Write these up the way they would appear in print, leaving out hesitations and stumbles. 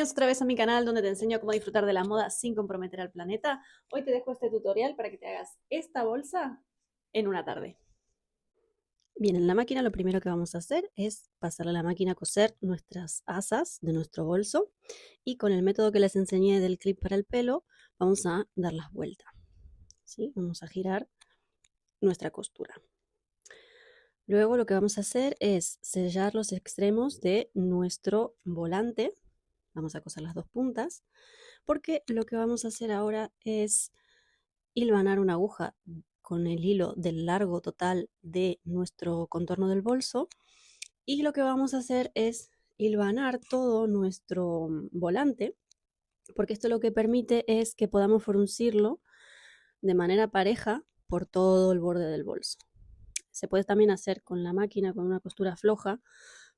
Bienvenidos otra vez a mi canal donde te enseño cómo disfrutar de la moda sin comprometer al planeta. Hoy te dejo este tutorial para que te hagas esta bolsa en una tarde. Bien, en la máquina lo primero que vamos a hacer es pasarle a la máquina a coser nuestras asas de nuestro bolso y con el método que les enseñé del clip para el pelo vamos a dar las vueltas, ¿sí? Vamos a girar nuestra costura. Luego lo que vamos a hacer es sellar los extremos de nuestro volante. Vamos a coser las dos puntas porque lo que vamos a hacer ahora es hilvanar una aguja con el hilo del largo total de nuestro contorno del bolso y lo que vamos a hacer es hilvanar todo nuestro volante, porque esto lo que permite es que podamos fruncirlo de manera pareja por todo el borde del bolso. Se puede también hacer con la máquina con una costura floja,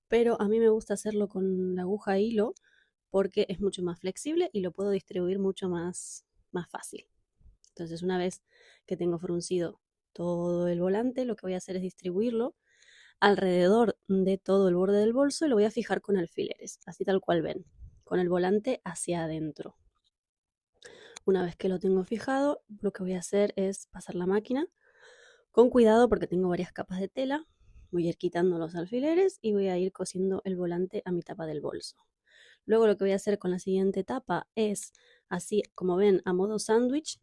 pero a mí me gusta hacerlo con la aguja hilo porque es mucho más flexible y lo puedo distribuir mucho más fácil. Entonces, una vez que tengo fruncido todo el volante, lo que voy a hacer es distribuirlo alrededor de todo el borde del bolso y lo voy a fijar con alfileres, así tal cual ven, con el volante hacia adentro. Una vez que lo tengo fijado, lo que voy a hacer es pasar la máquina con cuidado porque tengo varias capas de tela. Voy a ir quitando los alfileres y voy a ir cosiendo el volante a mi tapa del bolso. Luego lo que voy a hacer con la siguiente tapa es, así como ven, a modo sándwich,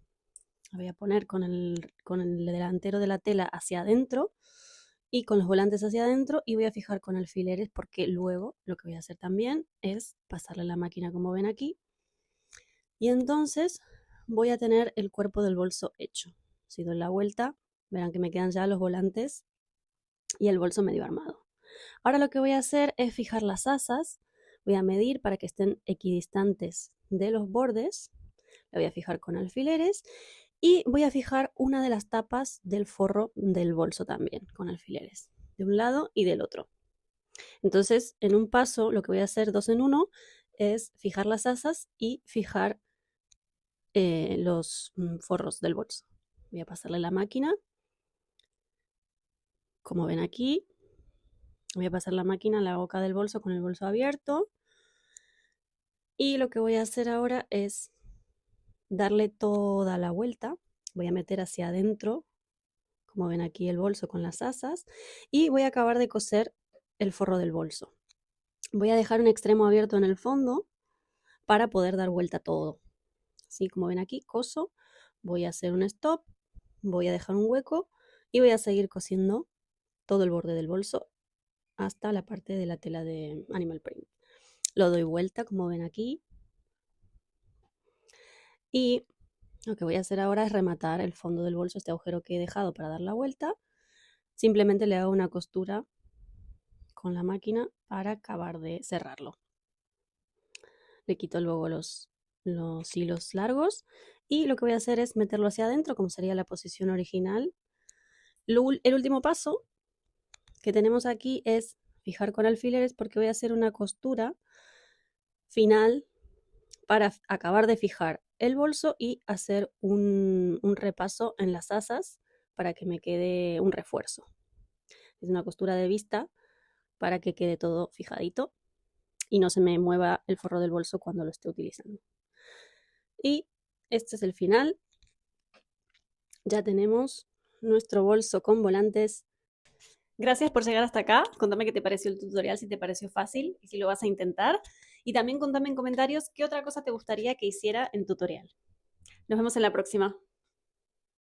la voy a poner con el delantero de la tela hacia adentro y con los volantes hacia adentro y voy a fijar con alfileres porque luego lo que voy a hacer también es pasarle la máquina como ven aquí y entonces voy a tener el cuerpo del bolso hecho. Si doy la vuelta verán que me quedan ya los volantes y el bolso medio armado. Ahora lo que voy a hacer es fijar las asas, voy a medir para que estén equidistantes de los bordes, la voy a fijar con alfileres y voy a fijar una de las tapas del forro del bolso también con alfileres, de un lado y del otro. Entonces, en un paso, lo que voy a hacer 2 en 1 es fijar las asas y fijar los forros del bolso. Voy a pasarle la máquina, como ven aquí, voy a pasar la máquina a la boca del bolso con el bolso abierto y lo que voy a hacer ahora es darle toda la vuelta, voy a meter hacia adentro, como ven aquí el bolso con las asas, y voy a acabar de coser el forro del bolso. Voy a dejar un extremo abierto en el fondo para poder dar vuelta todo. Así como ven aquí, coso, voy a hacer un stop, voy a dejar un hueco y voy a seguir cosiendo todo el borde del bolso hasta la parte de la tela de animal print. Lo doy vuelta como ven aquí y lo que voy a hacer ahora es rematar el fondo del bolso, este agujero que he dejado para dar la vuelta. Simplemente le hago una costura con la máquina para acabar de cerrarlo. Le quito luego los hilos largos y lo que voy a hacer es meterlo hacia adentro como sería la posición original. El último paso que tenemos aquí es fijar con alfileres porque voy a hacer una costura final para acabar de fijar el bolso y hacer un repaso en las asas para que me quede un refuerzo. Es una costura de vista para que quede todo fijadito y no se me mueva el forro del bolso cuando lo esté utilizando. Y este es el final. Ya tenemos nuestro bolso con volantes. Gracias por llegar hasta acá. Contame qué te pareció el tutorial, si te pareció fácil y si lo vas a intentar. Y también contame en comentarios qué otra cosa te gustaría que hiciera en tutorial. Nos vemos en la próxima.